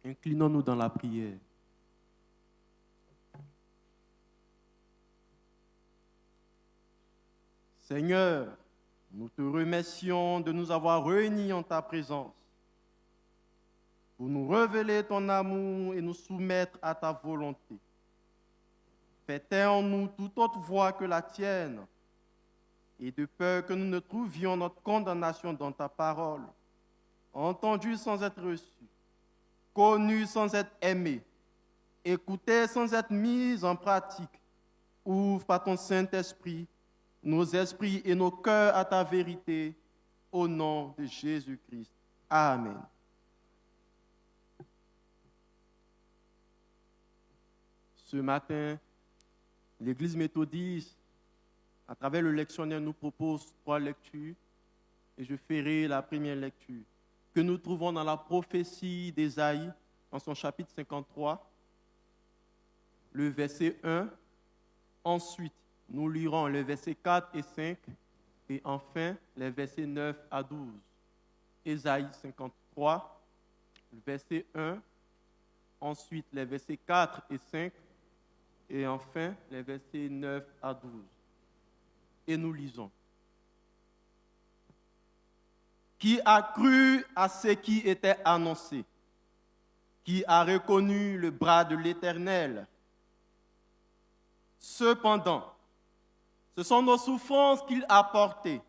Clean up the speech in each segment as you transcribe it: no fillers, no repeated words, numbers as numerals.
Inclinons-nous dans la prière. Seigneur, nous te remercions de nous avoir réunis en ta présence pour nous révéler ton amour et nous soumettre à ta volonté. Fais taire en nous toute autre voix que la tienne, et de peur que nous ne trouvions notre condamnation dans ta parole, entendue sans être reçue, connue sans être aimée, écoutée sans être mise en pratique. Ouvre par ton Saint-Esprit nos esprits et nos cœurs à ta vérité, au nom de Jésus-Christ. Amen. Ce matin, l'Église méthodiste, à travers le lectionnaire, nous propose 3 lectures, et je ferai la première lecture, que nous trouvons dans la prophétie d'Ésaïe, en son chapitre 53, le verset 1. Ensuite, nous lirons les versets 4 et 5, et enfin les versets 9 à 12. Ésaïe 53, verset 1, ensuite les versets 4 et 5, et enfin les versets 9 à 12. Et nous lisons. Qui a cru à ce qui était annoncé? Qui a reconnu le bras de l'Éternel? Cependant, ce sont nos souffrances qu'il a portées.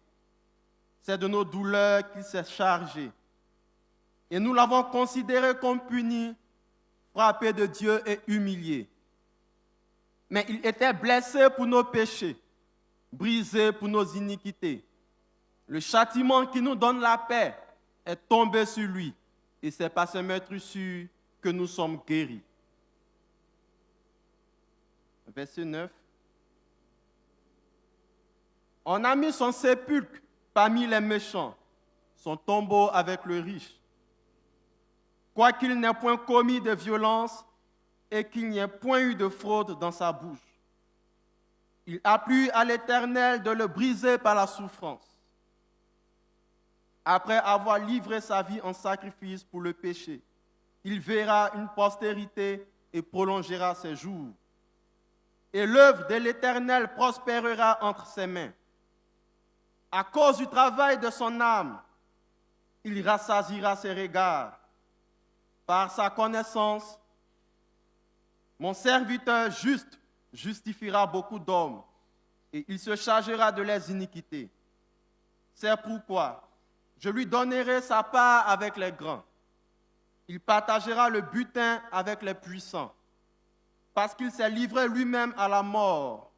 C'est de nos douleurs qu'il s'est chargé. Et nous l'avons considéré comme puni, frappé de Dieu et humilié. Mais il était blessé pour nos péchés, brisé pour nos iniquités. Le châtiment qui nous donne la paix est tombé sur lui, et c'est par ses meurtrissures que nous sommes guéris. Verset 9. On a mis son sépulcre parmi les méchants, son tombeau avec le riche. Quoiqu'il n'ait point commis de violence et qu'il n'y ait point eu de fraude dans sa bouche. Il a plu à l'Éternel de le briser par la souffrance. Après avoir livré sa vie en sacrifice pour le péché, il verra une postérité et prolongera ses jours. Et l'œuvre de l'Éternel prospérera entre ses mains. À cause du travail de son âme, il rassasiera ses regards. Par sa connaissance, mon serviteur juste justifiera beaucoup d'hommes, et il se chargera de leurs iniquités. C'est pourquoi je lui donnerai sa part avec les grands. Il partagera le butin avec les puissants, parce qu'il s'est livré lui-même à la mort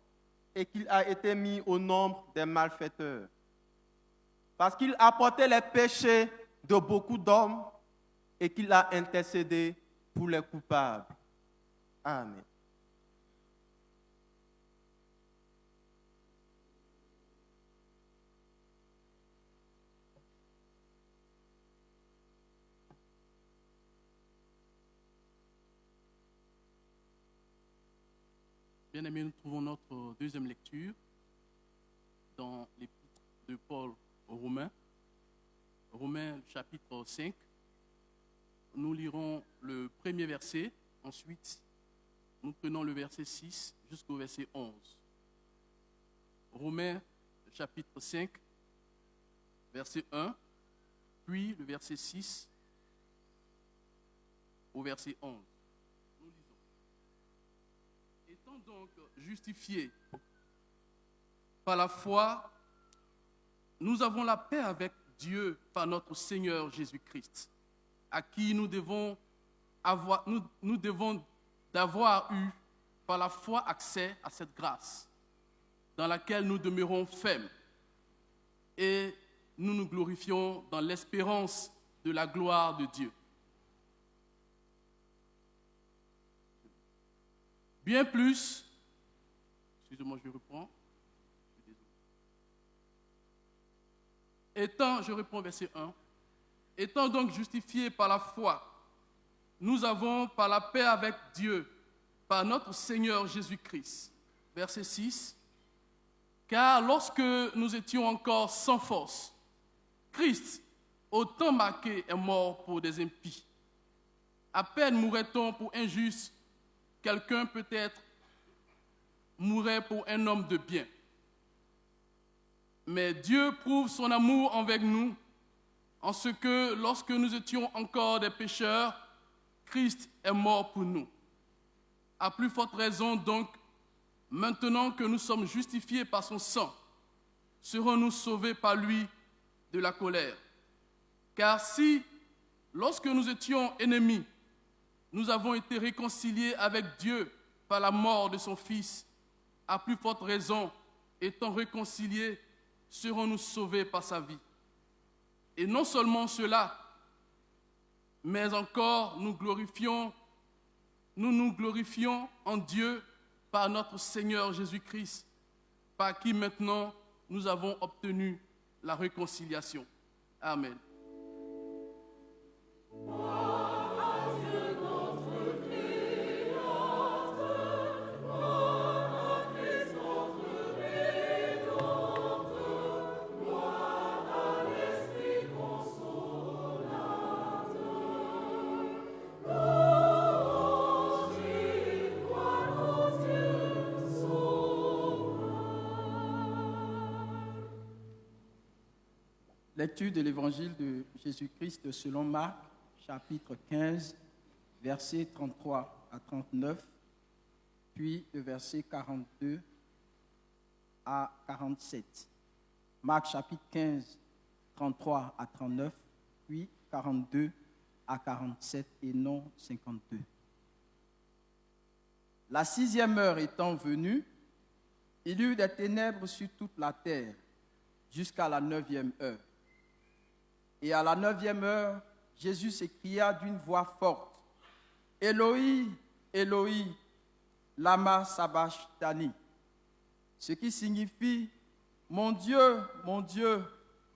et qu'il a été mis au nombre des malfaiteurs. Parce qu'il a porté les péchés de beaucoup d'hommes et qu'il a intercédé pour les coupables. Amen. Bien-aimés, nous trouvons notre deuxième lecture dans l'épître de Paul aux Romains. Romains chapitre 5. Nous lirons le premier verset, ensuite nous prenons le verset 6 jusqu'au verset 11. Romains chapitre 5, verset 1, puis le verset 6 au verset 11. Nous lisons. Étant donc justifiés par la foi, nous avons la paix avec Dieu par notre Seigneur Jésus-Christ, à qui nous devons d'avoir eu par la foi accès à cette grâce, dans laquelle nous demeurons fermes, et nous nous glorifions dans l'espérance de la gloire de Dieu. Bien plus, excusez-moi, je reprends. Je reprends verset 1. Étant donc justifiés par la foi, nous avons par la paix avec Dieu, par notre Seigneur Jésus-Christ. Verset 6. Car lorsque nous étions encore sans force, Christ, au temps marqué, est mort pour des impies. À peine mourrait-on pour un juste, quelqu'un peut-être mourrait pour un homme de bien. Mais Dieu prouve son amour envers nous, en ce que lorsque nous étions encore des pécheurs, Christ est mort pour nous. À plus forte raison donc, maintenant que nous sommes justifiés par son sang, serons-nous sauvés par lui de la colère. Car si, lorsque nous étions ennemis, nous avons été réconciliés avec Dieu par la mort de son Fils, à plus forte raison, étant réconciliés, serons-nous sauvés par sa vie. Et non seulement cela, mais encore nous nous glorifions en Dieu par notre Seigneur Jésus-Christ, par qui maintenant nous avons obtenu la réconciliation. Amen. Lecture de l'évangile de Jésus-Christ selon Marc, chapitre 15, versets 33 à 39, puis le verset 42 à 47. Marc, chapitre 15, 33 à 39, puis 42 à 47 et non 52. La 6e heure étant venue, il y eut des ténèbres sur toute la terre jusqu'à la 9e heure. Et à la 9e heure, Jésus s'écria d'une voix forte, « Éloi, Éloi, lama sabachthani » ce qui signifie, « Mon Dieu,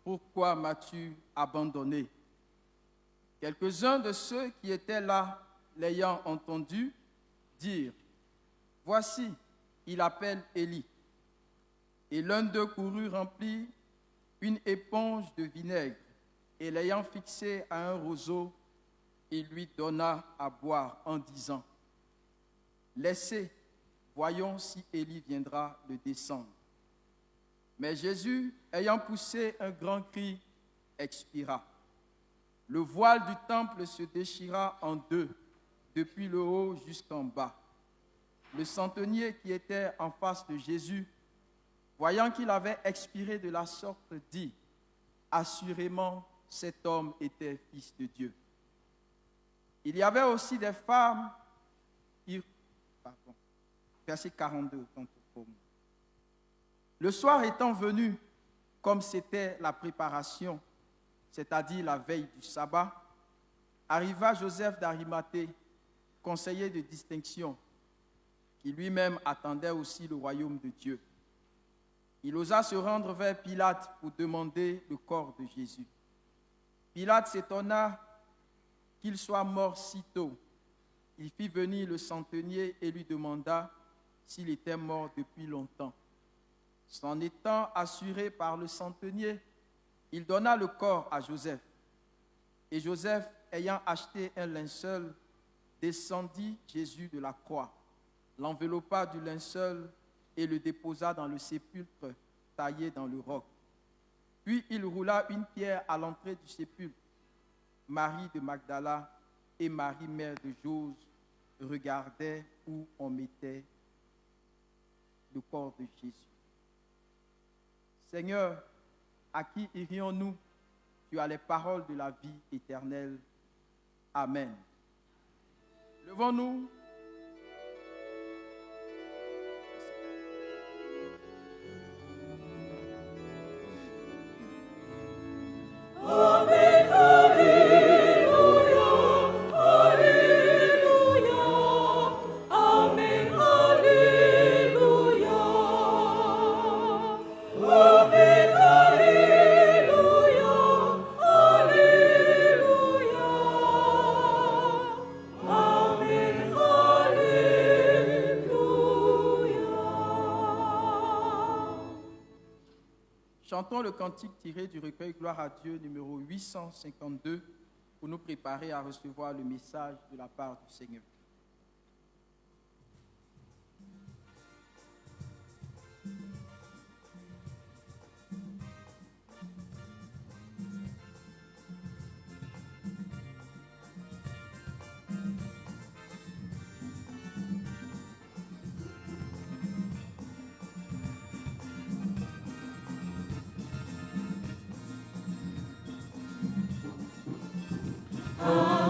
pourquoi m'as-tu abandonné » Quelques-uns de ceux qui étaient là, l'ayant entendu, dirent, « Voici, il appelle Élie. » Et l'un d'eux courut remplir une éponge de vinaigre, et l'ayant fixé à un roseau, il lui donna à boire en disant, « Laissez, voyons si Élie viendra le descendre. » Mais Jésus, ayant poussé un grand cri, expira. Le voile du temple se déchira en deux, depuis le haut jusqu'en bas. Le centenier qui était en face de Jésus, voyant qu'il avait expiré de la sorte, dit, « Assurément, cet homme était fils de Dieu. » Il y avait aussi des femmes, verset 42, le soir étant venu, comme c'était la préparation, c'est-à-dire la veille du sabbat, arriva Joseph d'Arimathée, conseiller de distinction, qui lui-même attendait aussi le royaume de Dieu. Il osa se rendre vers Pilate pour demander le corps de Jésus. Pilate s'étonna qu'il soit mort si tôt. Il fit venir le centenier et lui demanda s'il était mort depuis longtemps. S'en étant assuré par le centenier, il donna le corps à Joseph. Et Joseph, ayant acheté un linceul, descendit Jésus de la croix, l'enveloppa du linceul et le déposa dans le sépulcre taillé dans le roc. Puis il roula une pierre à l'entrée du sépulcre. Marie de Magdala et Marie, mère de Jose, regardaient où on mettait le corps de Jésus. Seigneur, à qui irions-nous? Tu as les paroles de la vie éternelle. Amen. Levons-nous. Amen, Alléluia, Alléluia, Amen, Alléluia, Amen, Alléluia, Alléluia, Amen, Alléluia. Chantons le cantique tiré du recueil Gloire à Dieu numéro 852 pour nous préparer à recevoir le message de la part du Seigneur.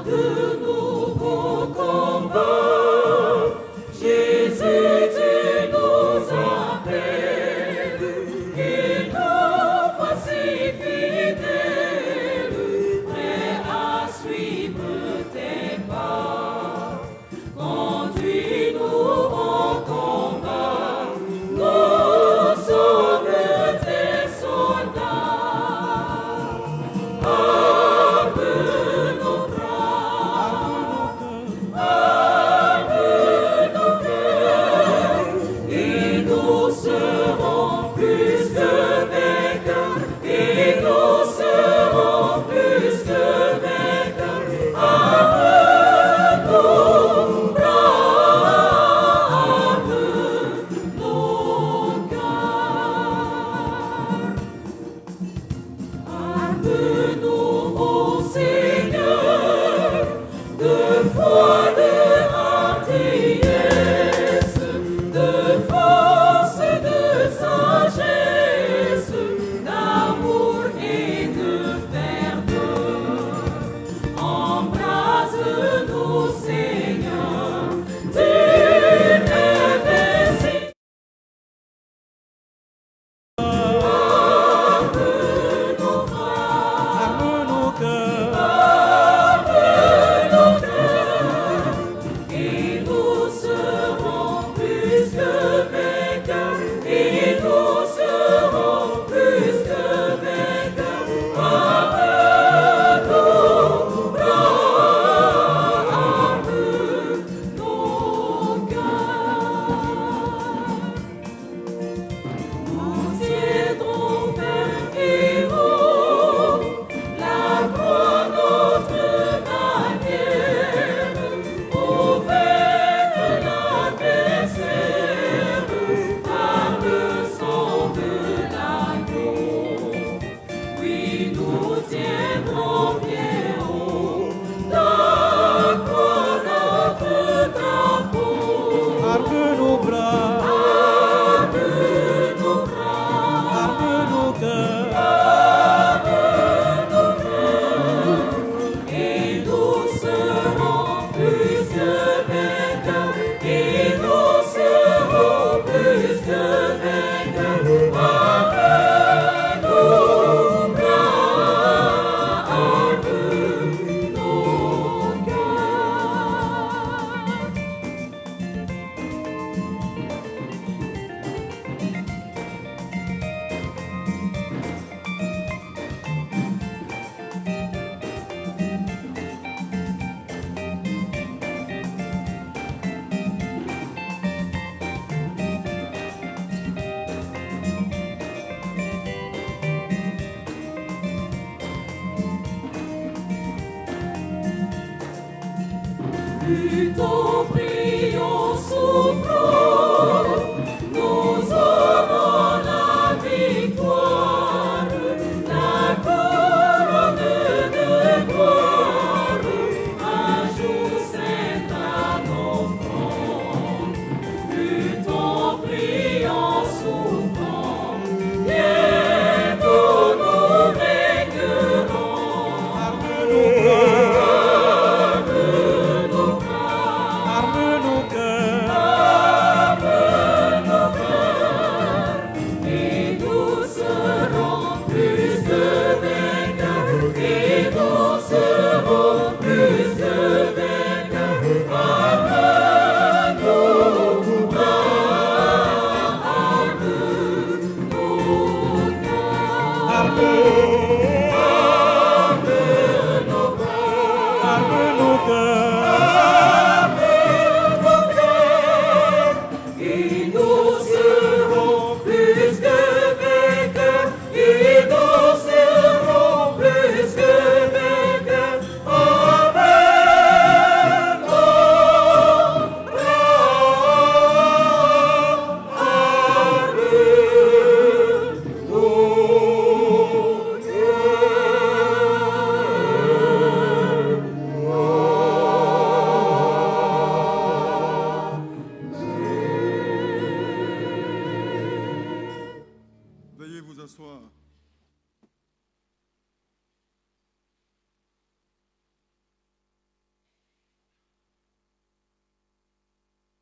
De nouveaux combats, Jésus, tu nous appelles, et nous voici fidèles, prêts à suivre tes pas. Conduis-nous au combat, nous sommes tes soldats. Arme nos bras. Nous t'en prions, souffrons, nous aurons la victoire, la couronne de gloire, un jour sera nos fronts. Nous t'en prions, souffrons, bientôt nous régnerons. Et nous serons plus que vainqueurs, et nous serons plus que vainqueurs. Et nous serons plus que vainqueurs, et nous serons plus que vainqueurs. Veuillez vous asseoir.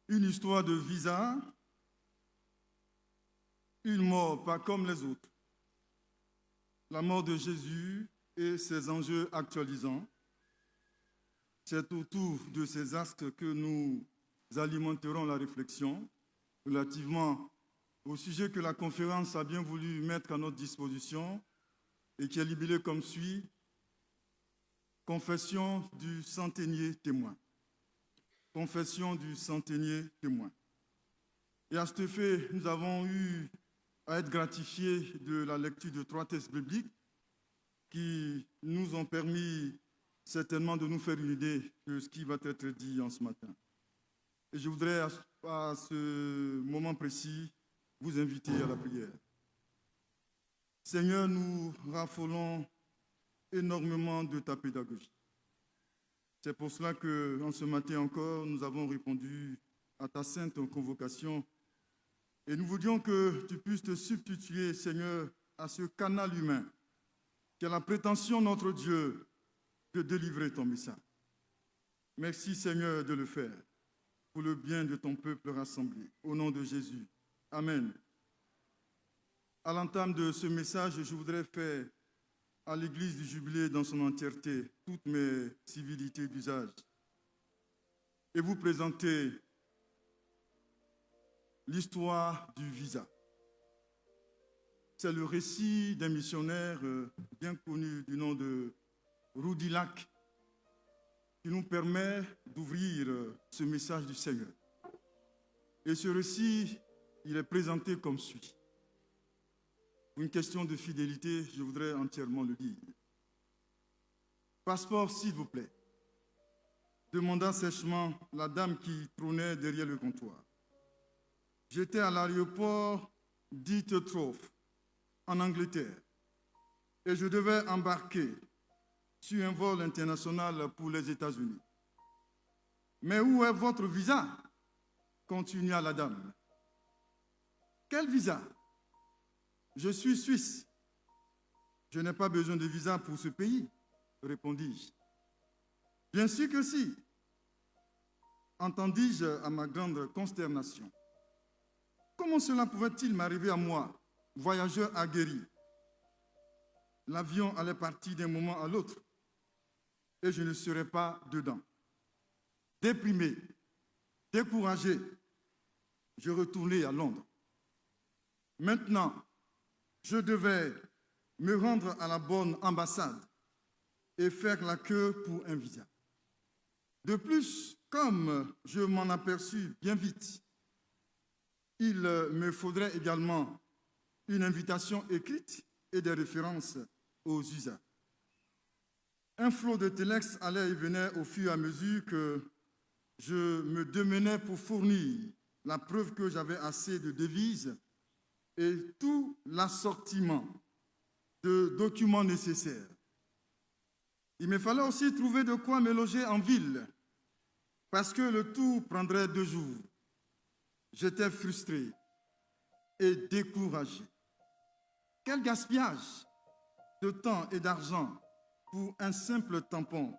Une histoire de visa, une mort pas comme les autres. La mort de Jésus et ses enjeux actualisants. C'est autour de ces astres que nous alimenterons la réflexion relativement au sujet que la conférence a bien voulu mettre à notre disposition et qui est libellé comme suit: Confession du centenier témoin. Confession du centenier témoin. Et à cet effet, nous avons eu à être gratifiés de la lecture de 3 textes bibliques qui nous ont permis certainement de nous faire une idée de ce qui va être dit en ce matin. Et je voudrais à ce moment précis vous inviter à la prière. Seigneur, nous raffolons énormément de ta pédagogie. C'est pour cela qu'en ce matin encore, nous avons répondu à ta sainte convocation. Et nous voulions que tu puisses te substituer, Seigneur, à ce canal humain qui a la prétention, notre Dieu, de délivrer ton message. Merci, Seigneur, de le faire pour le bien de ton peuple rassemblé. Au nom de Jésus. Amen. À l'entame de ce message, je voudrais faire à l'Église du Jubilé dans son entièreté toutes mes civilités d'usage et vous présenter l'histoire du visa. C'est le récit d'un missionnaire bien connu du nom de Roudilac qui nous permet d'ouvrir ce message du Seigneur. Et ce récit, il est présenté comme suit. Pour une question de fidélité, je voudrais entièrement le lire. Passeport, s'il vous plaît, demanda sèchement la dame qui trônait derrière le comptoir. J'étais à l'aéroport d'Heathrow, en Angleterre, et je devais embarquer sur un vol international pour les États-Unis. Mais où est votre visa? Continua la dame. Quel visa? Je suis suisse. Je n'ai pas besoin de visa pour ce pays, répondis-je. Bien sûr que si, entendis-je à ma grande consternation. Comment cela pouvait-il m'arriver à moi, voyageur aguerri? L'avion allait partir d'un moment à l'autre et je ne serais pas dedans. Déprimé, découragé, je retournai à Londres. Maintenant, je devais me rendre à la bonne ambassade et faire la queue pour un visa. De plus, comme je m'en aperçus bien vite, il me faudrait également une invitation écrite et des références aux usages. Un flot de téléx allait et venait au fur et à mesure que je me démenais pour fournir la preuve que j'avais assez de devises et tout l'assortiment de documents nécessaires. Il me fallait aussi trouver de quoi me loger en ville, parce que le tout prendrait 2 jours. J'étais frustré et découragé. Quel gaspillage de temps et d'argent pour un simple tampon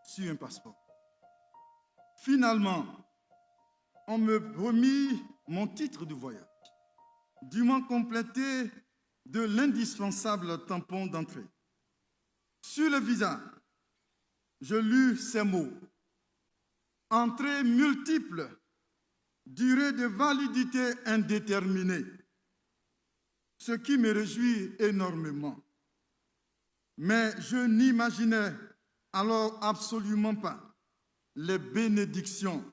sur un passeport. Finalement, on me remit mon titre de voyage, dûment complété de l'indispensable tampon d'entrée. Sur le visa, je lus ces mots: entrée multiple, durée de validité indéterminée, ce qui me réjouit énormément. Mais je n'imaginais alors absolument pas les bénédictions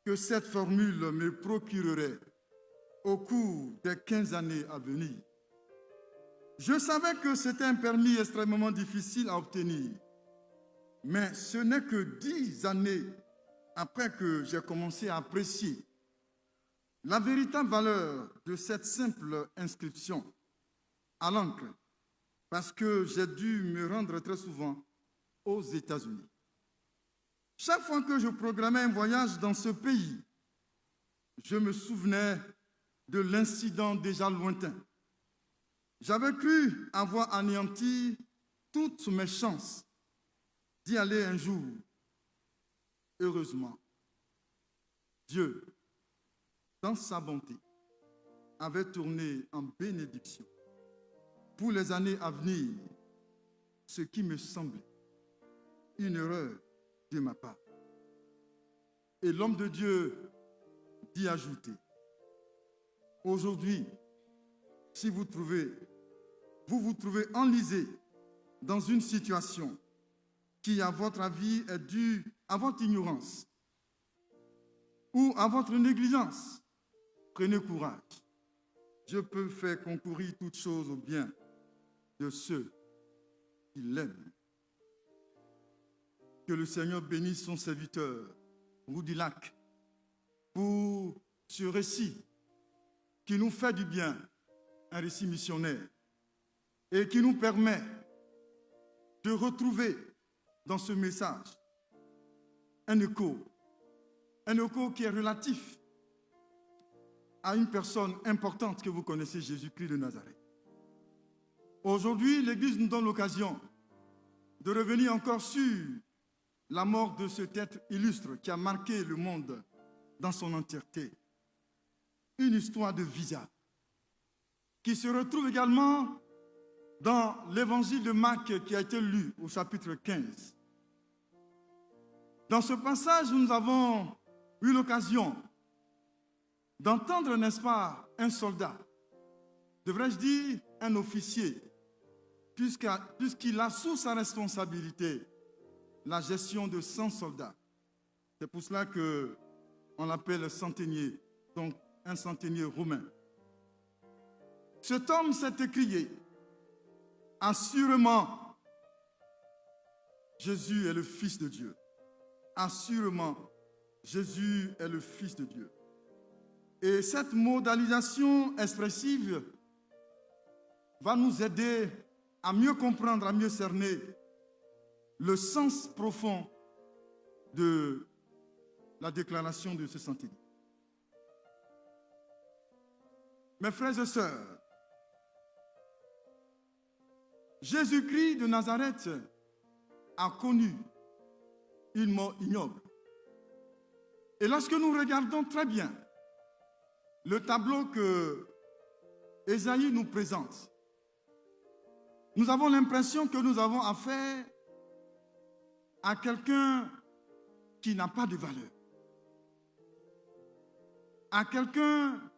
que cette formule me procurerait au cours des 15 années à venir. Je savais que c'était un permis extrêmement difficile à obtenir, mais ce n'est que 10 années après que j'ai commencé à apprécier la véritable valeur de cette simple inscription à l'encre, parce que j'ai dû me rendre très souvent aux États-Unis. Chaque fois que je programmais un voyage dans ce pays, je me souvenais de l'incident déjà lointain. J'avais cru avoir anéanti toutes mes chances d'y aller un jour. Heureusement, Dieu, dans sa bonté, avait tourné en bénédiction pour les années à venir, ce qui me semblait une erreur de ma part. Et l'homme de Dieu d'y ajouter: aujourd'hui, si vous vous trouvez enlisé dans une situation qui, à votre avis, est due à votre ignorance ou à votre négligence, prenez courage. Dieu peut faire concourir toutes choses au bien de ceux qui l'aiment. Que le Seigneur bénisse son serviteur, Roudilac, pour ce récit qui nous fait du bien, un récit missionnaire, et qui nous permet de retrouver dans ce message un écho qui est relatif à une personne importante que vous connaissez, Jésus-Christ de Nazareth. Aujourd'hui, l'Église nous donne l'occasion de revenir encore sur la mort de cet être illustre qui a marqué le monde dans son entièreté. Une histoire de visa qui se retrouve également dans l'évangile de Marc qui a été lu au chapitre 15. Dans ce passage, nous avons eu l'occasion d'entendre, n'est-ce pas, un soldat, devrais-je dire un officier, puisqu'il a sous sa responsabilité la gestion de 100 soldats. C'est pour cela qu'on l'appelle centenier, donc un centenier romain. Cet homme s'est écrié: assurément, Jésus est le Fils de Dieu. Assurément, Jésus est le Fils de Dieu. Et cette modalisation expressive va nous aider à mieux comprendre, à mieux cerner le sens profond de la déclaration de ce centenier. Mes frères et sœurs, Jésus-Christ de Nazareth a connu une mort ignoble. Et lorsque nous regardons très bien le tableau que Ésaïe nous présente, nous avons l'impression que nous avons affaire à quelqu'un qui n'a pas de valeur, à quelqu'un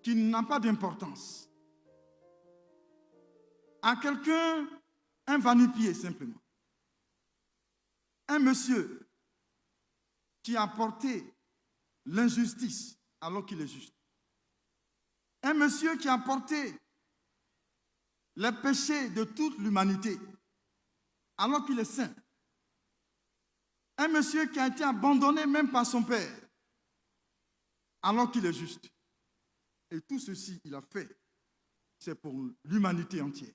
qui n'a pas d'importance, à quelqu'un, un va-nu-pied simplement, un monsieur qui a porté l'injustice alors qu'il est juste, un monsieur qui a porté les péchés de toute l'humanité alors qu'il est saint, Un monsieur qui a été abandonné même par son père, alors qu'il est juste. Et tout ceci, il a fait, c'est pour l'humanité entière.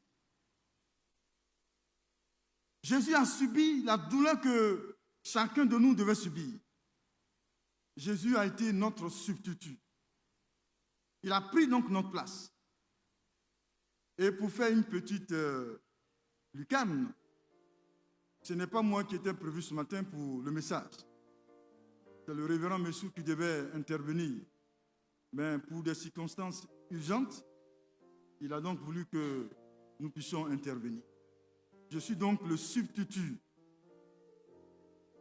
Jésus a subi la douleur que chacun de nous devait subir. Jésus a été notre substitut. Il a pris donc notre place. Et pour faire une petite lucane, ce n'est pas moi qui étais prévu ce matin pour le message. C'est le révérend Messou qui devait intervenir. Mais pour des circonstances urgentes, il a donc voulu que nous puissions intervenir. Je suis donc le substitut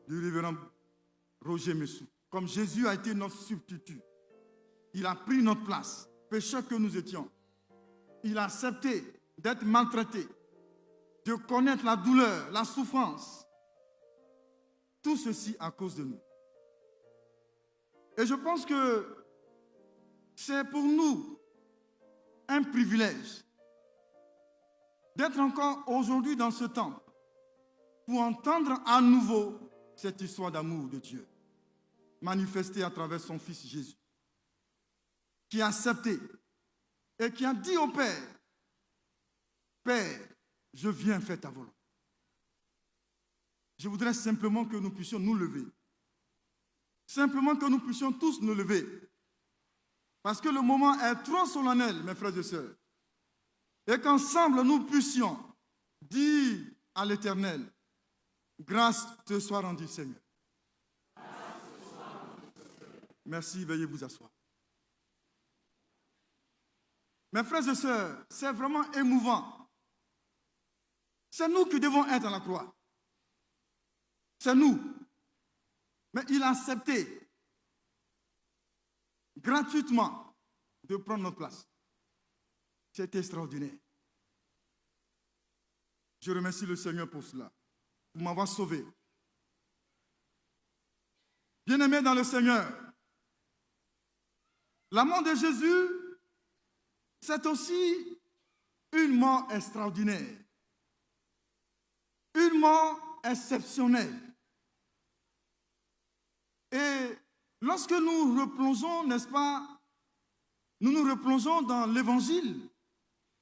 du révérend Roger Messou. Comme Jésus a été notre substitut, il a pris notre place, pécheurs que nous étions. Il a accepté d'être maltraité, de connaître la douleur, la souffrance. Tout ceci à cause de nous. Et je pense que c'est pour nous un privilège d'être encore aujourd'hui dans ce temple pour entendre à nouveau cette histoire d'amour de Dieu manifestée à travers son Fils Jésus, qui a accepté et qui a dit au Père, Père, je viens faire ta volonté. Je voudrais simplement que nous puissions nous lever. Simplement que nous puissions tous nous lever. Parce que le moment est trop solennel, mes frères et sœurs. Et qu'ensemble nous puissions dire à l'Éternel, grâce te soit rendue, Seigneur. Merci, veuillez vous asseoir. Mes frères et sœurs, c'est vraiment émouvant. C'est nous qui devons être à la croix. C'est nous. Mais il a accepté gratuitement de prendre notre place. C'est extraordinaire. Je remercie le Seigneur pour cela, pour m'avoir sauvé. Bien-aimés dans le Seigneur, la mort de Jésus, c'est aussi une mort extraordinaire, une mort exceptionnelle. Et lorsque nous replongeons, n'est-ce pas, nous replongeons dans l'Évangile,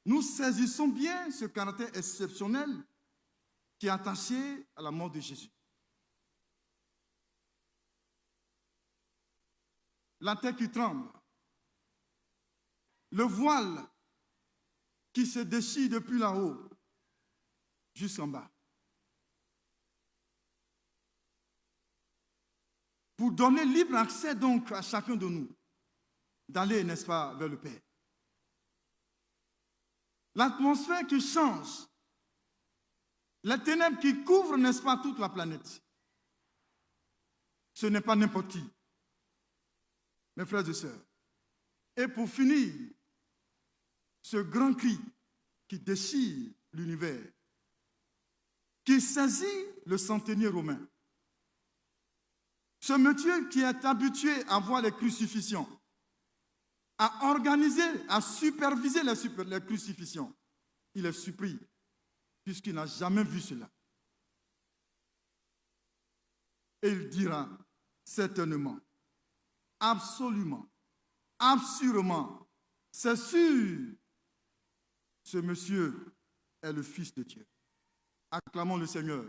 nous saisissons bien ce caractère exceptionnel qui est attaché à la mort de Jésus. La terre qui tremble, le voile qui se déchire depuis là-haut jusqu'en bas. Pour donner libre accès donc à chacun de nous d'aller, n'est-ce pas, vers le Père. L'atmosphère qui change, les ténèbres qui couvrent, n'est-ce pas, toute la planète. Ce n'est pas n'importe qui, mes frères et sœurs. Et pour finir, ce grand cri qui déchire l'univers, qui saisit le centenier romain. Ce monsieur qui est habitué à voir les crucifixions, à organiser, à superviser les crucifixions, il est surpris, puisqu'il n'a jamais vu cela. Et il dira certainement, absolument, absolument, c'est sûr, ce monsieur est le Fils de Dieu. Acclamons le Seigneur.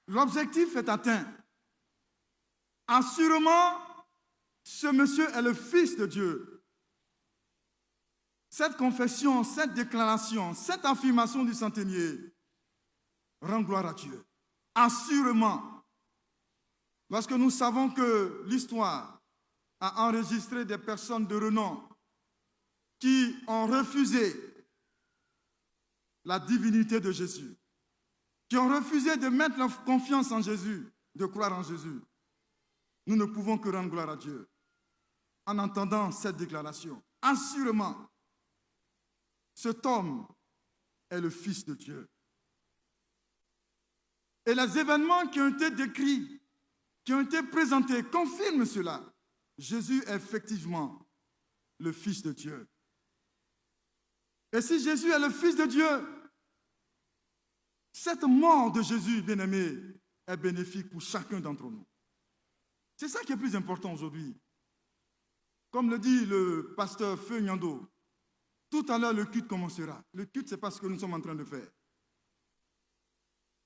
L'objectif est atteint. Assurément, ce monsieur est le Fils de Dieu. Cette confession, cette déclaration, cette affirmation du centenier rend gloire à Dieu. Assurément, parce que nous savons que l'histoire a enregistré des personnes de renom qui ont refusé la divinité de Jésus, qui ont refusé de mettre leur confiance en Jésus, de croire en Jésus. Nous ne pouvons que rendre gloire à Dieu en entendant cette déclaration. Assurément, cet homme est le Fils de Dieu. Et les événements qui ont été décrits, qui ont été présentés, confirment cela. Jésus est effectivement le Fils de Dieu. Et si Jésus est le Fils de Dieu, cette mort de Jésus, bien-aimé, est bénéfique pour chacun d'entre nous. C'est ça qui est plus important aujourd'hui. Comme le dit le pasteur Feu Nyando, tout à l'heure le culte commencera. Le culte, ce n'est pas ce que nous sommes en train de faire.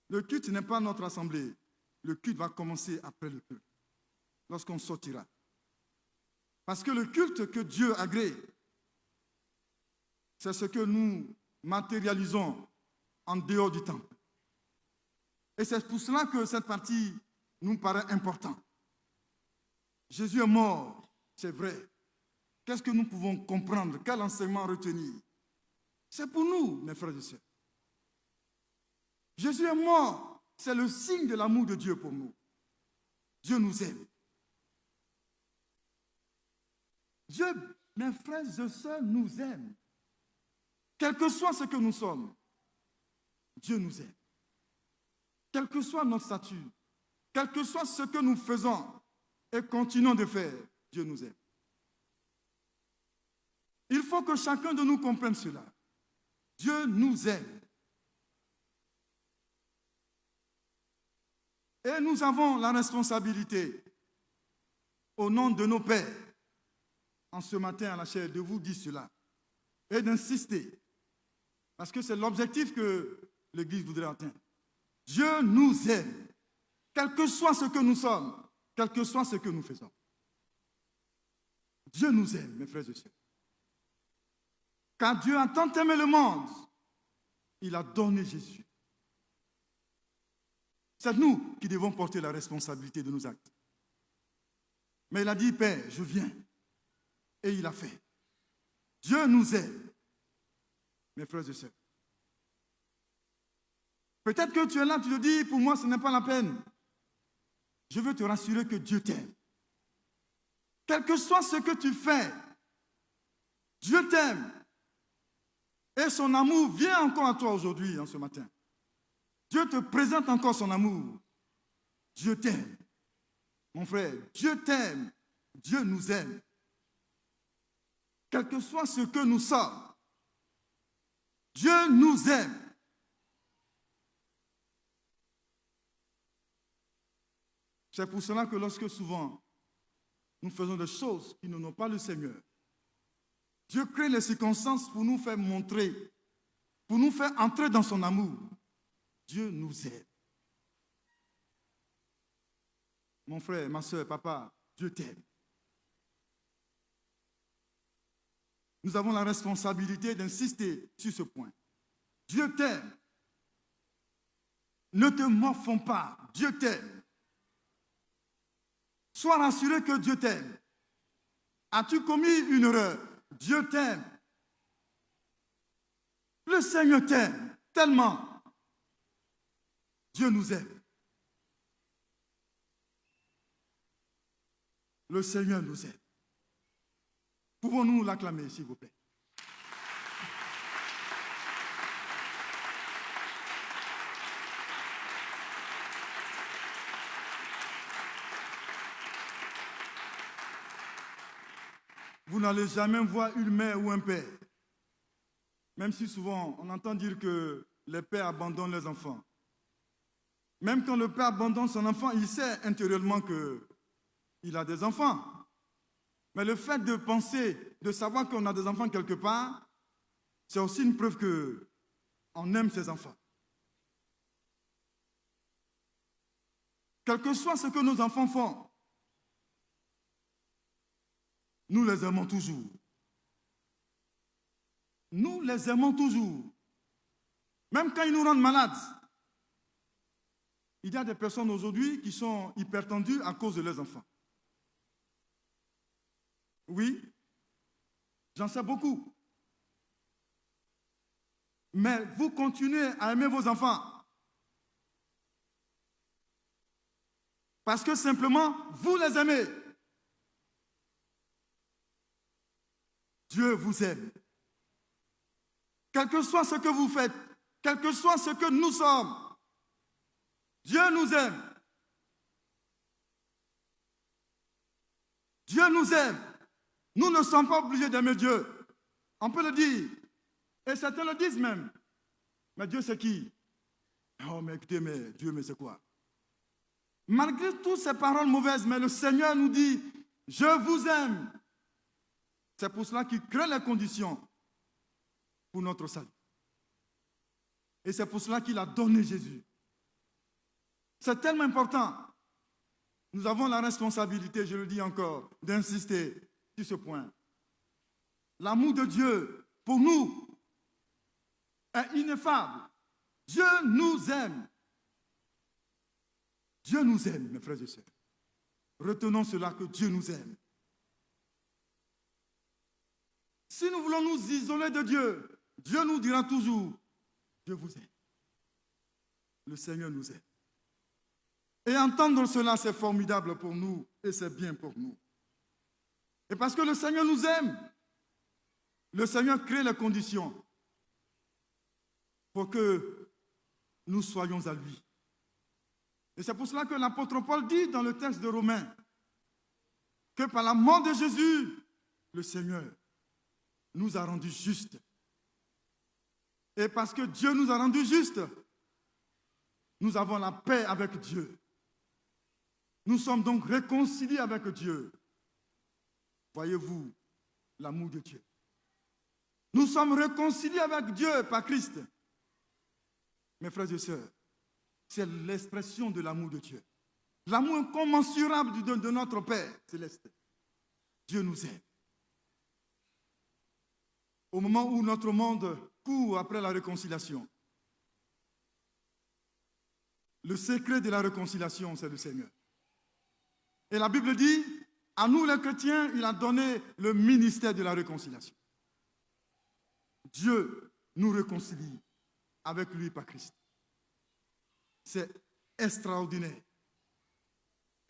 Le culte n'est pas notre assemblée. Le culte va commencer après le culte, lorsqu'on sortira. Parce que le culte que Dieu agrée, c'est ce que nous matérialisons en dehors du temple. Et c'est pour cela que cette partie nous paraît importante. Jésus est mort, c'est vrai. Qu'est-ce que nous pouvons comprendre? Quel enseignement retenir? C'est pour nous, mes frères et sœurs. Jésus est mort, c'est le signe de l'amour de Dieu pour nous. Dieu nous aime. Dieu, mes frères et sœurs, nous aime. Quel que soit ce que nous sommes, Dieu nous aime. Quel que soit notre statut, quel que soit ce que nous faisons et continuons de faire, Dieu nous aime. Il faut que chacun de nous comprenne cela. Dieu nous aime. Et nous avons la responsabilité, au nom de nos pères, en ce matin à la chaire, de vous dire cela et d'insister. Parce que c'est l'objectif que l'Église voudrait atteindre. Dieu nous aime, quel que soit ce que nous sommes, quel que soit ce que nous faisons. Dieu nous aime, mes frères et sœurs. Car Dieu a tant aimé le monde, il a donné Jésus. C'est nous qui devons porter la responsabilité de nos actes. Mais il a dit, Père, je viens. Et il a fait. Dieu nous aime, mes frères et sœurs. Peut-être que tu es là, tu te dis, pour moi, ce n'est pas la peine. Je veux te rassurer que Dieu t'aime. Quel que soit ce que tu fais, Dieu t'aime. Et son amour vient encore à toi aujourd'hui, en ce matin. Dieu te présente encore son amour. Dieu t'aime. Mon frère, Dieu t'aime. Dieu nous aime. Quel que soit ce que nous sommes, Dieu nous aime. C'est pour cela que lorsque souvent nous faisons des choses qui n'ont pas le Seigneur, Dieu crée les circonstances pour nous faire montrer, pour nous faire entrer dans son amour. Dieu nous aime. Mon frère, ma soeur, papa, Dieu t'aime. Nous avons la responsabilité d'insister sur ce point. Dieu t'aime. Ne te morfonds pas. Dieu t'aime. Sois rassuré que Dieu t'aime. As-tu commis une erreur? Dieu t'aime. Le Seigneur t'aime tellement. Dieu nous aime. Le Seigneur nous aime. Pouvons-nous l'acclamer, s'il vous plaît? Vous n'allez jamais voir une mère ou un père, même si souvent on entend dire que les pères abandonnent leurs enfants. Même quand le père abandonne son enfant, il sait intérieurement qu'il a des enfants. Mais le fait de penser, de savoir qu'on a des enfants quelque part, c'est aussi une preuve qu'on aime ses enfants. Quel que soit ce que nos enfants font, nous les aimons toujours. Nous les aimons toujours. Même quand ils nous rendent malades. Il y a des personnes aujourd'hui qui sont hypertendues à cause de leurs enfants. Oui, j'en sais beaucoup. Mais vous continuez à aimer vos enfants. Parce que simplement, vous les aimez. Dieu vous aime. Quel que soit ce que vous faites, quel que soit ce que nous sommes, Dieu nous aime. Dieu nous aime. Nous ne sommes pas obligés d'aimer Dieu. On peut le dire. Et certains le disent même. Mais Dieu c'est qui? Oh mais écoutez, mais Dieu mais c'est quoi? Malgré toutes ces paroles mauvaises, mais le Seigneur nous dit, je vous aime. C'est pour cela qu'il crée les conditions pour notre salut. Et c'est pour cela qu'il a donné Jésus. C'est tellement important. Nous avons la responsabilité, je le dis encore, d'insister sur ce point. L'amour de Dieu, pour nous, est ineffable. Dieu nous aime. Dieu nous aime, mes frères et sœurs. Retenons cela, que Dieu nous aime. Si nous voulons nous isoler de Dieu, Dieu nous dira toujours, je vous aime. Le Seigneur nous aime. Et entendre cela, c'est formidable pour nous et c'est bien pour nous. Et parce que le Seigneur nous aime, le Seigneur crée les conditions pour que nous soyons à lui. Et c'est pour cela que l'apôtre Paul dit dans le texte de Romains que par la mort de Jésus, le Seigneur nous a rendus justes. Et parce que Dieu nous a rendus justes, nous avons la paix avec Dieu. Nous sommes donc réconciliés avec Dieu. Voyez-vous l'amour de Dieu. Nous sommes réconciliés avec Dieu par Christ. Mes frères et sœurs, c'est l'expression de l'amour de Dieu. L'amour incommensurable de notre Père céleste. Dieu nous aime. Au moment où notre monde court après la réconciliation, le secret de la réconciliation, c'est le Seigneur. Et la Bible dit, à nous les chrétiens, il a donné le ministère de la réconciliation. Dieu nous réconcilie avec lui par Christ. C'est extraordinaire.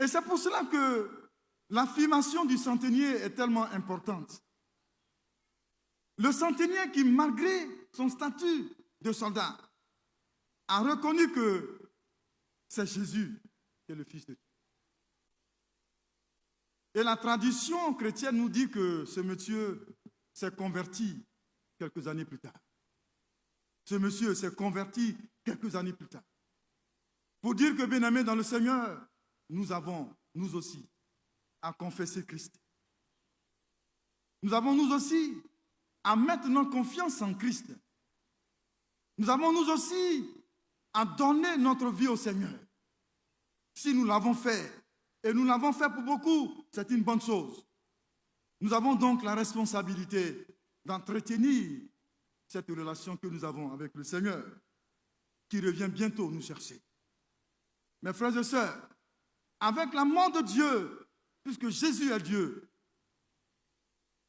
Et c'est pour cela que l'affirmation du centenier est tellement importante. Le centenier qui, malgré son statut de soldat, a reconnu que c'est Jésus qui est le Fils de Dieu. Et la tradition chrétienne nous dit que ce monsieur s'est converti quelques années plus tard. Ce monsieur s'est converti quelques années plus tard. Pour dire que, bien-aimés dans le Seigneur, nous avons, nous aussi, à confesser Christ. Nous avons, nous aussi, à mettre notre confiance en Christ. Nous avons, nous aussi, à donner notre vie au Seigneur. Si nous l'avons fait, et nous l'avons fait pour beaucoup, c'est une bonne chose. Nous avons donc la responsabilité d'entretenir cette relation que nous avons avec le Seigneur, qui revient bientôt nous chercher. Mes frères et sœurs, avec la mort de Dieu, puisque Jésus est Dieu,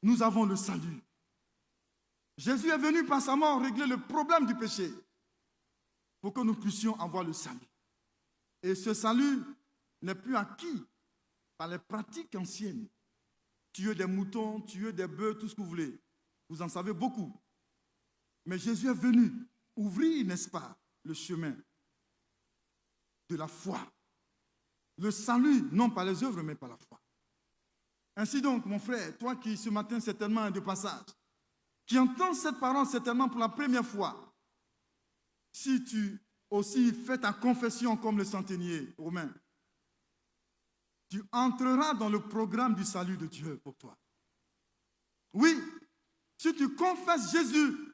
nous avons le salut. Jésus est venu par sa mort régler le problème du péché pour que nous puissions avoir le salut. Et ce salut n'est plus acquis par les pratiques anciennes. Tuer des moutons, tuer des bœufs, tout ce que vous voulez. Vous en savez beaucoup. Mais Jésus est venu ouvrir, n'est-ce pas, le chemin de la foi. Le salut, non par les œuvres, mais par la foi. Ainsi donc, mon frère, toi qui ce matin certainement est de passage, qui entends cette parole certainement pour la première fois, si tu aussi fais ta confession comme le centenier romain, tu entreras dans le programme du salut de Dieu pour toi. Oui, si tu confesses Jésus,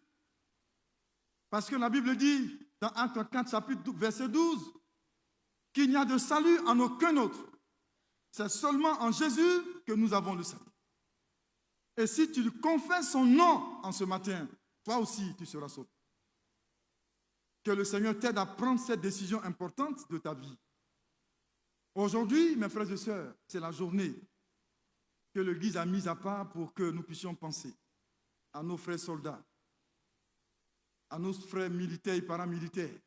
parce que la Bible dit dans Actes 4, chapitre 12, verset 12, qu'il n'y a de salut en aucun autre. C'est seulement en Jésus que nous avons le salut. Et si tu confesses son nom en ce matin, toi aussi tu seras sauvé. Que le Seigneur t'aide à prendre cette décision importante de ta vie. Aujourd'hui, mes frères et sœurs, c'est la journée que l'Église a mise à part pour que nous puissions penser à nos frères soldats, à nos frères militaires et paramilitaires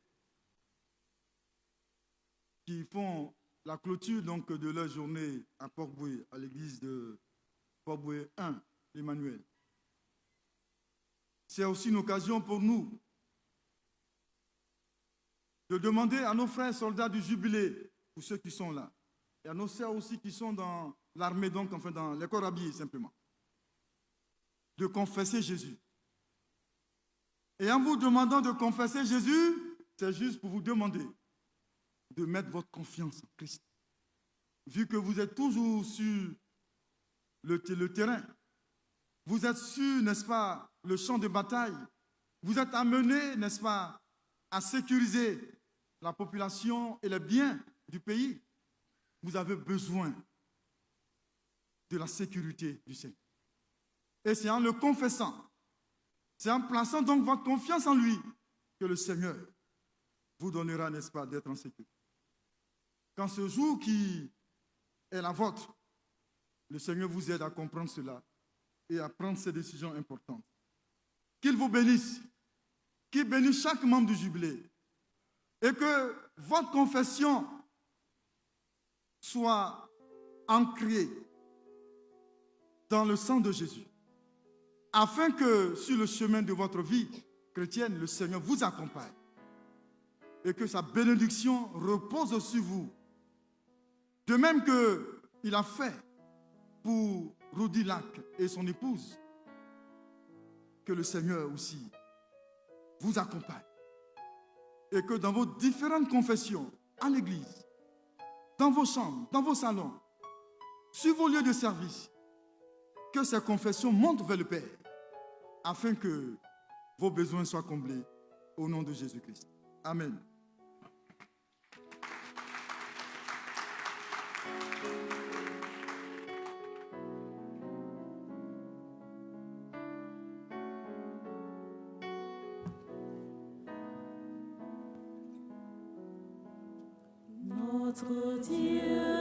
qui font la clôture donc, de leur journée à Port-Boué, à l'église de Port-Boué 1, Emmanuel. C'est aussi une occasion pour nous de demander à nos frères soldats du jubilé, pour ceux qui sont là, et à nos sœurs aussi qui sont dans l'armée donc, enfin dans les corps habillés simplement, de confesser Jésus. Et en vous demandant de confesser Jésus, c'est juste pour vous demander de mettre votre confiance en Christ. Vu que vous êtes toujours sur le terrain, vous êtes sur, n'est-ce pas, le champ de bataille, vous êtes amené, n'est-ce pas, à sécuriser la population et les biens du pays. Vous avez besoin de la sécurité du Seigneur. Et c'est en le confessant, c'est en plaçant donc votre confiance en lui que le Seigneur vous donnera, n'est-ce pas, d'être en sécurité. Quand ce jour qui est la vôtre, le Seigneur vous aide à comprendre cela et à prendre ces décisions importantes. Qu'il vous bénisse, qu'il bénisse chaque membre du jubilé et que votre confession soit ancrée dans le sang de Jésus, afin que sur le chemin de votre vie chrétienne, le Seigneur vous accompagne et que sa bénédiction repose sur vous. De même qu'il a fait pour Rudy Lac et son épouse, que le Seigneur aussi vous accompagne. Et que dans vos différentes confessions, à l'église, dans vos chambres, dans vos salons, sur vos lieux de service, que ces confessions montent vers le Père, afin que vos besoins soient comblés au nom de Jésus-Christ. Amen. Notre Dieu